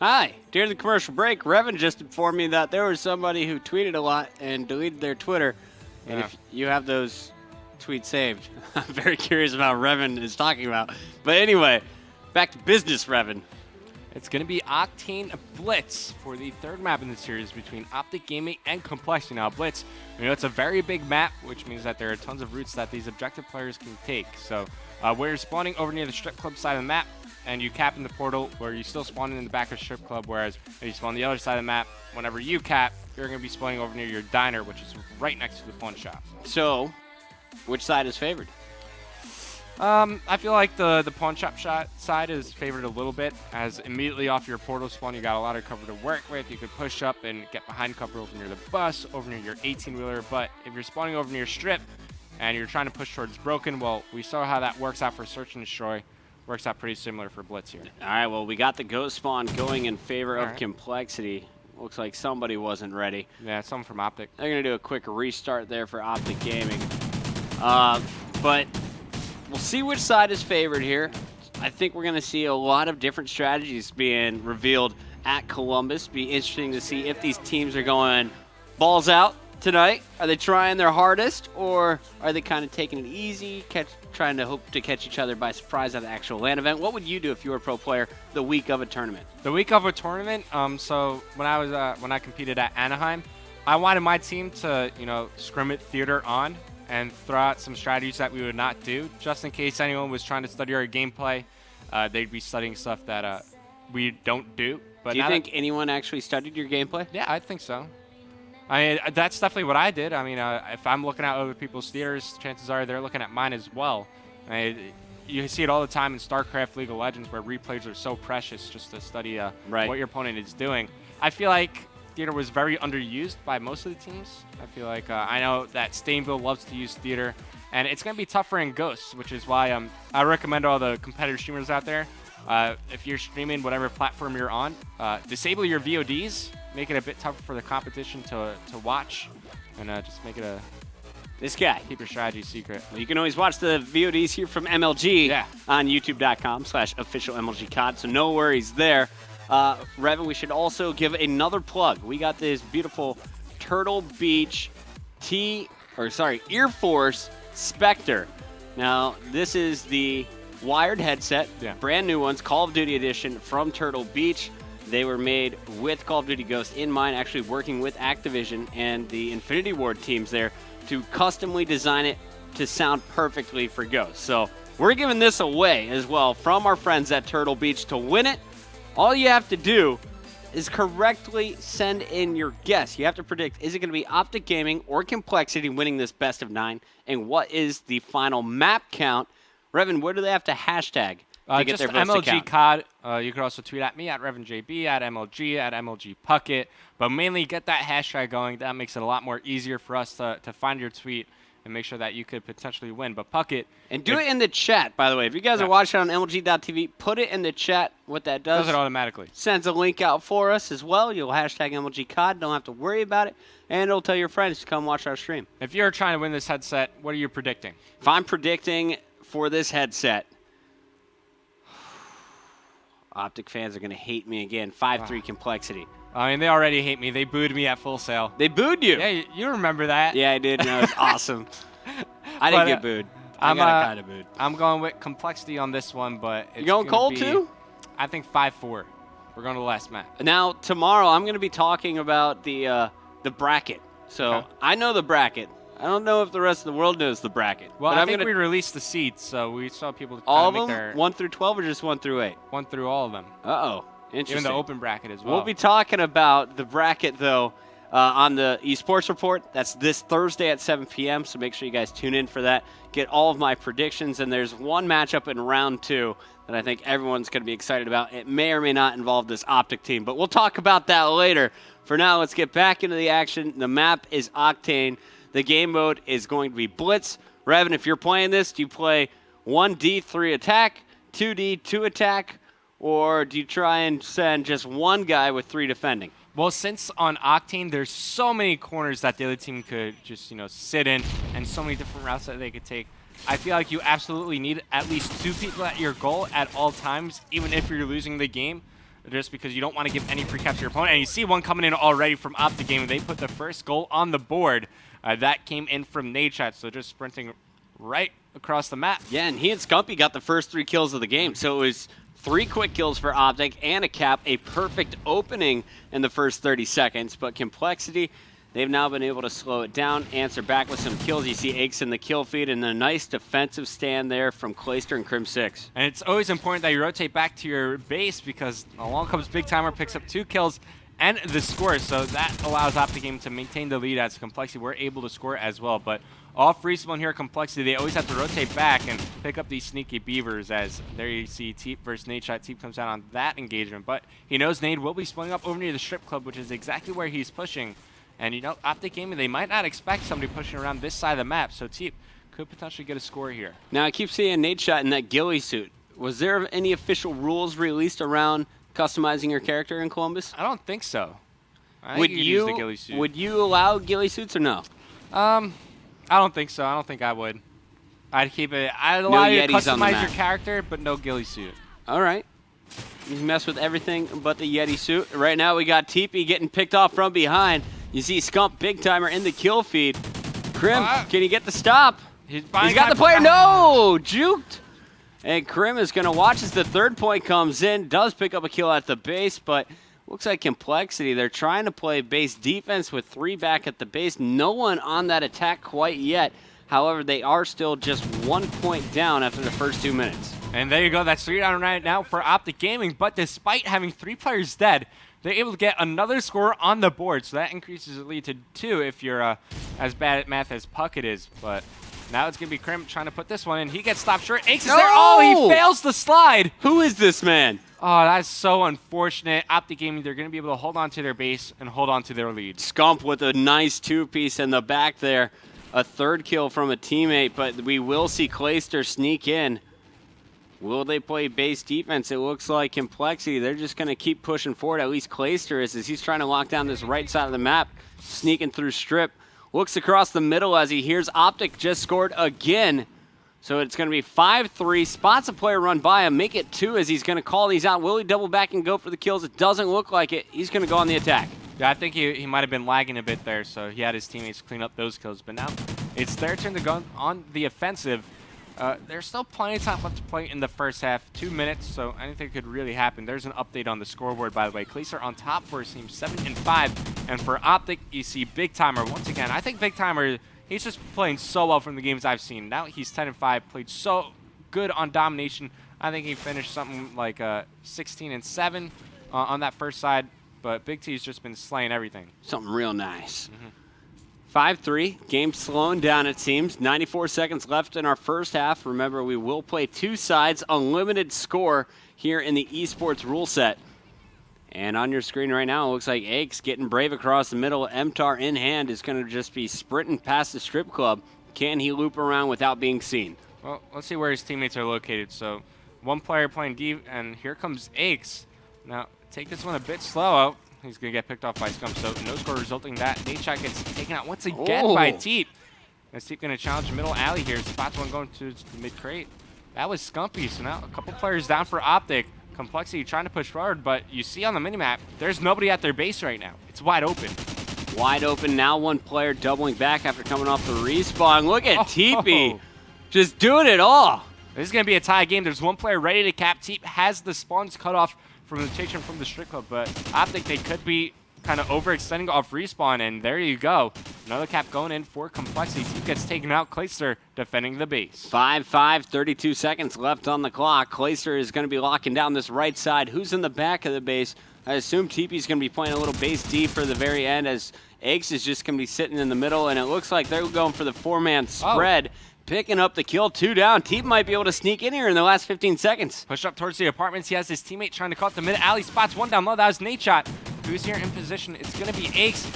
Hi. During the commercial break, Revan just informed me that there was somebody who tweeted a lot and deleted their Twitter. And if you have those tweets saved, I'm very curious about what Revan is talking about. But anyway, back to business, Revan. It's going to be Octane Blitz for the third map in the series between OpTic Gaming and compLexity. Now, Blitz, it's a very big map, which means that there are tons of routes that these objective players can take. So we're spawning over near the strip club side of the map, and you cap in the portal where you still spawn in the back of the strip club, whereas if you spawn on the other side of the map, whenever you cap, you're going to be spawning over near your diner, which is right next to the pawn shop. So, which side is favored? I feel like the pawn shop side is favored a little bit, as immediately off your portal spawn, you got a lot of cover to work with. You could push up and get behind cover over near the bus, over near your 18-wheeler. But if you're spawning over near strip and you're trying to push towards broken, well, we saw how that works out for search and destroy. Works out pretty similar for Blitz here. All right, well, we got the ghost spawn going in favor of compLexity. Looks like somebody wasn't ready. Yeah, someone from OpTic. They're going to do a quick restart there for OpTic Gaming. But we'll see which side is favored here. I think we're going to see a lot of different strategies being revealed at Columbus. Be interesting to see if these teams are going balls out tonight. Are they trying their hardest, or are they kind of taking it easy, trying to hope to catch each other by surprise at the actual LAN event? What would you do if you were a pro player the week of a tournament? The week of a tournament, so when I competed at Anaheim, I wanted my team to, scrim it theater on and throw out some strategies that we would not do, just in case anyone was trying to study our gameplay. They'd be studying stuff that we don't do. But do you think anyone actually studied your gameplay? Yeah, I think so. I mean, that's definitely what I did. I mean, if I'm looking at other people's theaters, chances are they're looking at mine as well. You see it all the time in STARCRAFT, League of Legends, where replays are so precious just to study what your opponent is doing. I feel like theater was very underused by most of the teams. I feel like I know that Stainville loves to use theater, and it's going to be tougher in Ghosts, which is why I recommend all the competitive streamers out there, if you're streaming whatever platform you're on, disable your VODs, make it a bit tougher for the competition to watch, and just make it this guy. Keep your strategy secret. Well, you can always watch the VODs here from MLG on youtube.com/officialmlgcod, so no worries there. Revan, we should also give another plug. We got this beautiful Turtle Beach Air Force Spectre. Now, this is the wired headset, brand new ones, Call of Duty edition from Turtle Beach. They were made with Call of Duty Ghost in mind, actually working with Activision and the Infinity Ward teams there to customly design it to sound perfectly for Ghost. So we're giving this away as well from our friends at Turtle Beach. To win it, all you have to do is correctly send in your guess. You have to predict, is it going to be OpTic Gaming or compLexity winning this best of 9? And what is the final map count? Revan, where do they have to hashtag to get their votes to count? MLG COD. You could also tweet at me, at RevanJB, at MLG Puckett. But mainly get that hashtag going. That makes it a lot more easier for us to find your tweet and make sure that you could potentially win. But Puckett. And do it in the chat, by the way. If you guys are watching on MLG.tv, put it in the chat what that does. Does it automatically. Sends a link out for us as well. You'll hashtag MLG COD. Don't have to worry about it. And it'll tell your friends to come watch our stream. If you're trying to win this headset, what are you predicting? If I'm predicting for this headset, OpTic fans are going to hate me again. 5-3 compLexity. I mean, they already hate me. They booed me at Full Sail. They booed you? Yeah, you remember that. Yeah, I did. No, it was awesome. I didn't get booed. I got kind of booed. I'm going with compLexity on this one, but it's you going cold too? I think 5-4. We're going to the last match. Now, tomorrow, I'm going to be talking about the bracket. So I know the bracket. I don't know if the rest of the world knows the bracket. Well, I think we released the seeds, so we saw people all of them, 1 through 12 or just 1 through 8? 1 through all of them. Uh-oh. Interesting. Even the open bracket as well. We'll be talking about the bracket, though, on the eSports Report. That's this Thursday at 7 p.m., so make sure you guys tune in for that. Get all of my predictions, and there's one matchup in round 2 that I think everyone's going to be excited about. It may or may not involve this OpTic team, but we'll talk about that later. For now, let's get back into the action. The map is Octane. The game mode is going to be Blitz. Revan, if you're playing this, do you play 1D, 3 attack, 2D, 2 attack, or do you try and send just one guy with 3 defending? Well, since on Octane, there's so many corners that the other team could just, sit in, and so many different routes that they could take, I feel like you absolutely need at least 2 people at your goal at all times, even if you're losing the game. just because you don't want to give any free caps to your opponent. And you see one coming in already from OpTic Gaming. They put the first goal on the board. That came in from Nadeshot, so just sprinting right across the map. Yeah, and he and Scumpy got the first 3 kills of the game, so it was 3 quick kills for OpTic and a cap, a perfect opening in the first 30 seconds. But compLexity, they've now been able to slow it down, answer back with some kills. You see Aches in the kill feed, and a nice defensive stand there from Clayster and Crim6. And it's always important that you rotate back to your base, because along comes Big Timer, picks up 2 kills and the score. So that allows OpTic Gaming to maintain the lead as compLexity were able to score as well. But off respawn here, compLexity, they always have to rotate back and pick up these sneaky beavers, as there you see Teep versus Nadeshot. Teep comes down on that engagement, but he knows Nade will be splitting up over near the strip club, which is exactly where he's pushing. And you know, OpTic Gaming, they might not expect somebody pushing around this side of the map, so Teep could potentially get a score here. Now I keep seeing Nadeshot in that ghillie suit. Was there any official rules released around customizing your character in Columbus? I don't think so. I think you could use the ghillie suit. Would you allow ghillie suits or no? I don't think so. I don't think I would. I'd keep it. I'd allow you to customize your character, but no ghillie suit. All right. You can mess with everything but the Yeti suit. Right now we got Teepee getting picked off from behind. You see Scump Big Timer in the kill feed. Crim, can he get the stop? He's got the player. No! Juked. And Crim is going to watch as the 3rd point comes in. Does pick up a kill at the base, but looks like compLexity. They're trying to play base defense with 3 back at the base. No one on that attack quite yet. However, they are still just 1 point down after the first 2 minutes. And there you go. That's 3 down right now for OpTic Gaming. But despite having 3 players dead, they're able to get another score on the board. So that increases the lead to 2 if you're as bad at math as Puckett is. But now it's going to be Crim trying to put this one in. He gets stopped short. Ace is there. Oh, he fails the slide. Who is this man? Oh, that's so unfortunate. OpTic Gaming, they're going to be able to hold on to their base and hold on to their lead. Scump with a nice 2-piece in the back there. A 3rd kill from a teammate, but we will see Clayster sneak in. Will they play base defense? It looks like compLexity, they're just going to keep pushing forward. At least Clayster is, as he's trying to lock down this right side of the map, sneaking through strip. Looks across the middle as he hears OpTic just scored again. So it's going to be 5-3. Spots a player run by him, make it 2 as he's going to call these out. Will he double back and go for the kills? It doesn't look like it. He's going to go on the attack. Yeah, I think he might have been lagging a bit there, so he had his teammates clean up those kills. But now it's their turn to go on the offensive. There's still plenty of time left to play in the first half. 2 minutes, so anything could really happen. There's an update on the scoreboard, by the way. Clayster on top for his team, 7-5. And for OpTic, you see Big Timer once again. I think Big Timer, he's just playing so well from the games I've seen. Now he's 10-5, played so good on domination. I think he finished something like 16-7 on that first side. But Big T's just been slaying everything. Something real nice. 5-3. Game slowing down, it seems. 94 seconds left in our first half. Remember, we will play 2 sides, unlimited score here in the esports rule set. And on your screen right now, it looks like Aches getting brave across the middle. MTAR in hand is going to just be sprinting past the strip club. Can he loop around without being seen? Well, let's see where his teammates are located. So 1 player playing deep, and here comes Aches. Now, take this one a bit slow. He's going to get picked off by Scum, so no score resulting that. Nadeshot gets taken out once again by Teep. And Teep going to challenge the middle alley here. Spots one going to the mid-crate. That was Scumpy, so now a couple players down for OpTic. compLexity trying to push forward, but you see on the minimap, there's nobody at their base right now. It's wide open. Wide open now, 1 player doubling back after coming off the respawn. Look at Teepee, just doing it all. This is going to be a tie game. There's 1 player ready to cap. Teep has the spawns cut off from the rotation from the strip club, but OpTic, they could be kind of overextending off respawn, and there you go. Another cap going in for compLexity. Teep gets taken out. Clayster defending the base. 5-5, 32 seconds left on the clock. Clayster is going to be locking down this right side. Who's in the back of the base? I assume Teepee's going to be playing a little base D for the very end, as Aches is just going to be sitting in the middle, and it looks like they're going for the 4-man spread. Picking up the kill, 2 down. Teep might be able to sneak in here in the last 15 seconds. Push up towards the apartments. He has his teammate trying to cut the mid-alley. Spots 1 down low. That was Nadeshot. Who's here in position? It's going to be Aches.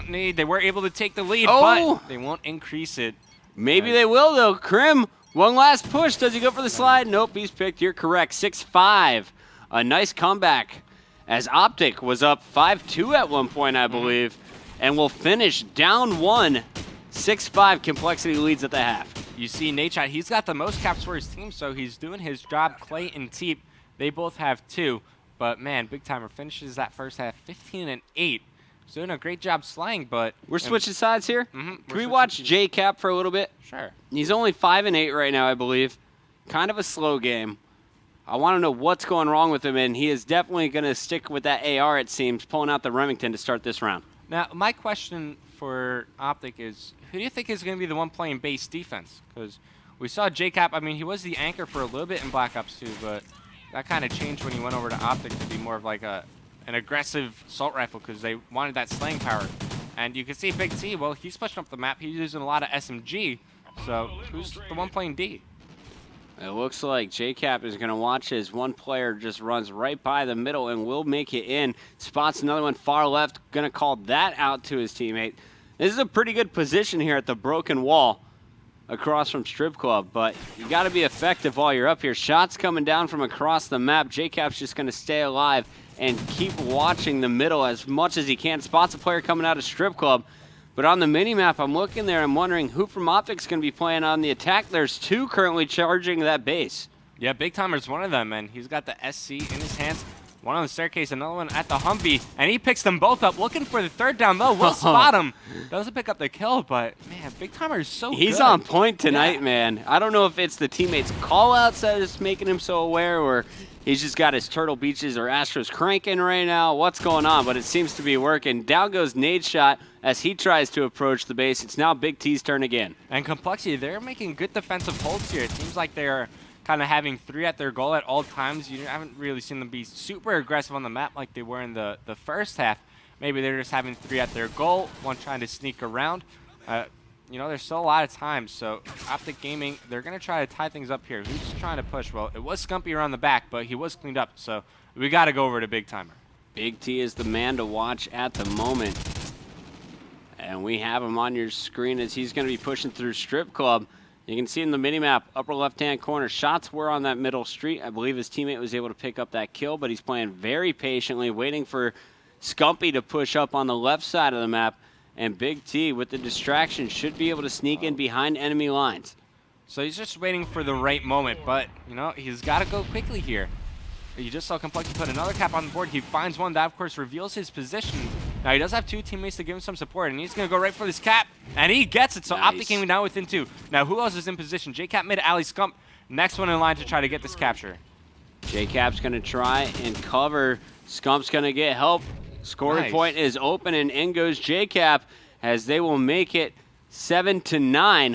They were able to take the lead, but they won't increase it. Maybe they will, though. Crim, 1 last push. Does he go for the slide? Nope, he's picked. You're correct. 6-5. A nice comeback, as OpTic was up 5-2 at one point, I believe, and will finish down 1. 6-5, compLexity leads at the half. You see Nadeshot, he's got the most caps for his team, so he's doing his job. Clay and Teep, they both have 2. But, man, Big Timer finishes that first half 15-8. He's doing a great job slaying, but... We're switching sides here? Mm-hmm. Can we watch J-Cap for a little bit? Sure. He's only 5-8 right now, I believe. Kind of a slow game. I want to know what's going wrong with him, and he is definitely going to stick with that AR, it seems, pulling out the Remington to start this round. Now, my question for OpTic is, who do you think is going to be the one playing base defense? Because we saw J-Cap, I mean, he was the anchor for a little bit in Black Ops 2, but that kind of changed when he went over to OpTic to be more of like an aggressive assault rifle because they wanted that slaying power. And you can see Big T, well, he's pushing up the map. He's using a lot of SMG. So who's the one playing D? It looks like J-Cap is going to watch as one player just runs right by the middle and will make it in. Spots another one far left, going to call that out to his teammate. This is a pretty good position here at the broken wall across from Strip Club, but you got to be effective while you're up here. Shots coming down from across the map. J-Cap's just going to stay alive and keep watching the middle as much as he can. Spots a player coming out of Strip Club. But on the minimap, I'm looking there, I'm wondering who from OpTic's going to be playing on the attack. There's two currently charging that base. Yeah, Big Timer's one of them, and he's got the SC in his hands. One on the staircase, another one at the Humvee, and he picks them both up, looking for the third down low. Will spot him. Doesn't pick up the kill, but, man, Big Timer is so good. He's on point tonight, man. I don't know if it's the teammates' call-outs that is making him so aware, or he's just got his Turtle Beaches or Astros cranking right now. What's going on? But it seems to be working. Down goes Nade Shot as he tries to approach the base. It's now Big T's turn again. And compLexity, they're making good defensive holds here. It seems like they're kind of having 3 at their goal at all times. You haven't really seen them be super aggressive on the map like they were in the first half. Maybe they're just having 3 at their goal, one trying to sneak around. You know, there's still a lot of time, so OpTic Gaming, they're going to try to tie things up here. Who's trying to push? Well, it was Scumpy around the back, but he was cleaned up, so we got to go over to Big Timer. Big T is the man to watch at the moment. And we have him on your screen as he's going to be pushing through Strip Club. You can see in the minimap, upper left-hand corner, shots were on that middle street. I believe his teammate was able to pick up that kill, but he's playing very patiently, waiting for Scumpy to push up on the left side of the map. And Big T, with the distraction, should be able to sneak in behind enemy lines. So he's just waiting for the right moment, but, you know, he's got to go quickly here. You just saw compLexity put another cap on the board. He finds one. That, of course, reveals his position. Now, he does have 2 teammates to give him some support, and he's going to go right for this cap, and he gets it. So nice. OpTic Gaming now within 2. Now, who else is in position? J-Cap mid, Ali Scump. Next one in line to try to get this capture. J-Cap's going to try and cover. Scump's going to get help. Scoring point is open, and in goes J-Cap as they will make it 7-9.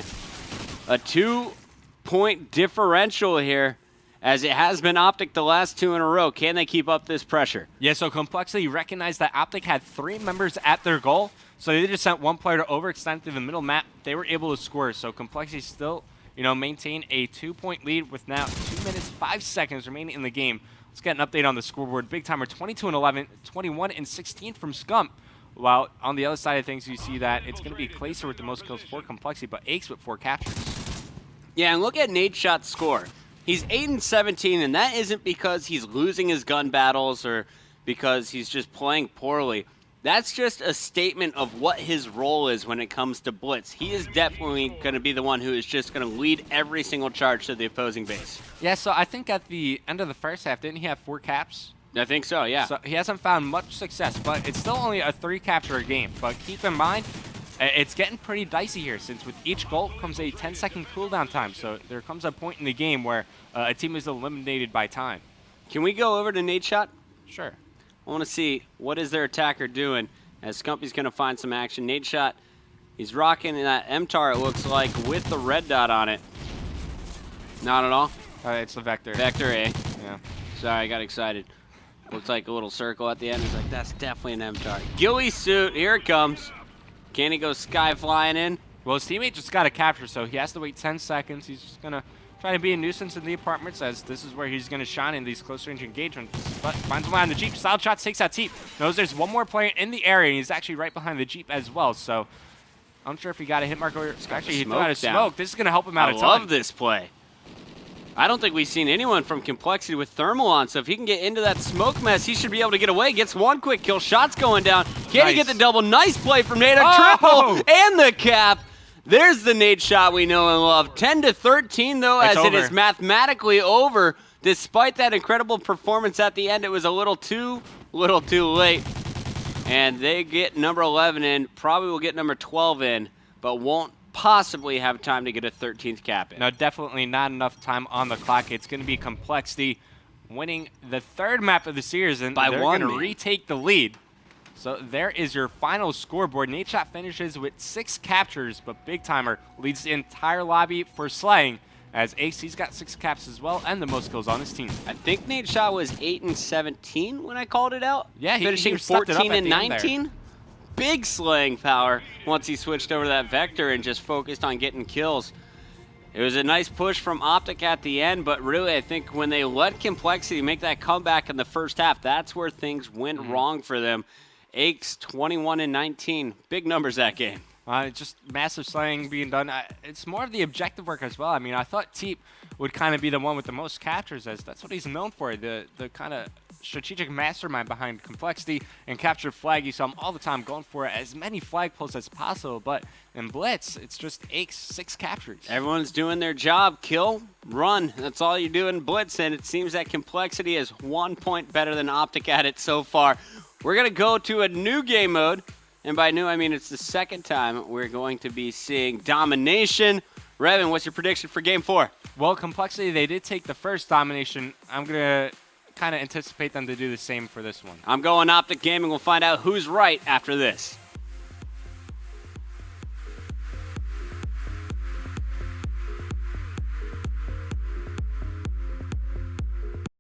A 2-point differential here, as it has been OpTic the last 2 in a row. Can they keep up this pressure? Yeah, so compLexity recognized that OpTic had 3 members at their goal, so they just sent one player to overextend through the middle map. They were able to score, so compLexity still, you know, maintain a 2-point lead with now 2 minutes, 5 seconds remaining in the game. Let's get an update on the scoreboard. Big Timer 22-11, 21-16 from Scump. While on the other side of things, you see that it's going to be Claser with the most kills for compLexity, but Aches with 4 captures. Yeah, and look at Nade Shot's score. He's 8-17, and that isn't because he's losing his gun battles or because he's just playing poorly. That's just a statement of what his role is when it comes to blitz. He is definitely going to be the one who is just going to lead every single charge to the opposing base. Yeah, so I think at the end of the first half, didn't he have 4 caps? I think so, yeah. So he hasn't found much success, but it's still only a 3 capture a game. But keep in mind, it's getting pretty dicey here, since with each goal comes a 10-second cooldown time. So there comes a point in the game where a team is eliminated by time. Can we go over to Nade Shot? Sure. I want to see what is their attacker doing as Scumpy's going to find some action. Nade Shot, he's rocking that MTAR, it looks like, with the red dot on it. Not at all? It's the Vector. Vector A. Yeah. Sorry, I got excited. Looks like a little circle at the end. He's like, that's definitely an MTAR. Ghillie suit, here it comes. Can he go sky flying in? Well, his teammate just got a capture, so he has to wait 10 seconds. He's just going to try to be a nuisance in the apartments, as this is where he's going to shine in these close-range engagements. But finds one on the Jeep. Style Shots takes that Jeep. Knows there's one more player in the area, and he's actually right behind the Jeep as well. So I'm sure if he got a hit mark or actually he threw out a smoke, this is going to help him out a ton. I love this play. I don't think we've seen anyone from compLexity with thermal on, so if he can get into that smoke mess, he should be able to get away. Gets one quick kill. Shots going down. Can he get the double? Nice play from Nade. A triple and the cap. There's the Nade Shot we know and love. 10-13, though, as it is mathematically over. despite that incredible performance at the end, it was a little too late. And they get number 11 in, probably will get number 12 in, but won't possibly have time to get a 13th cap in. No, definitely not enough time on the clock. It's going to be compLexity winning the third map of the series, and By they're one, going to man. retake the lead. So there is your final scoreboard. Nadeshot finishes with 6 captures, but Big Timer leads the entire lobby for slaying, as AC's got 6 caps as well and the most kills on his team. I think Nadeshot was 8 and 17 when I called it out. Yeah, finishing he stepped it up 14 at and the end there. 19. Big slaying power once he switched over to that Vector and just focused on getting kills. It was a nice push from OpTic at the end, but really I think when they let compLexity make that comeback in the first half, that's where things went wrong for them. Aches 21 and 19, big numbers that game. Just massive slaying being done. It's more of the objective work as well. I mean, I thought Teep would kind of be the one with the most captures, as that's what he's known for, the kind of strategic mastermind behind compLexity and capture flag. You saw him all the time going for as many flag pulls as possible, but in Blitz, it's just Aches 6 captures. Everyone's doing their job. Kill, run. That's all you do in Blitz, and it seems that compLexity is 1 point better than OpTic at it so far. We're going to go to a new game mode. And by new, I mean it's the second time we're going to be seeing domination. Revin, what's your prediction for Game 4? Well, compLexity, they did take the first domination. I'm going to kind of anticipate them to do the same for this one. I'm going OpTic Gaming. We'll find out who's right after this.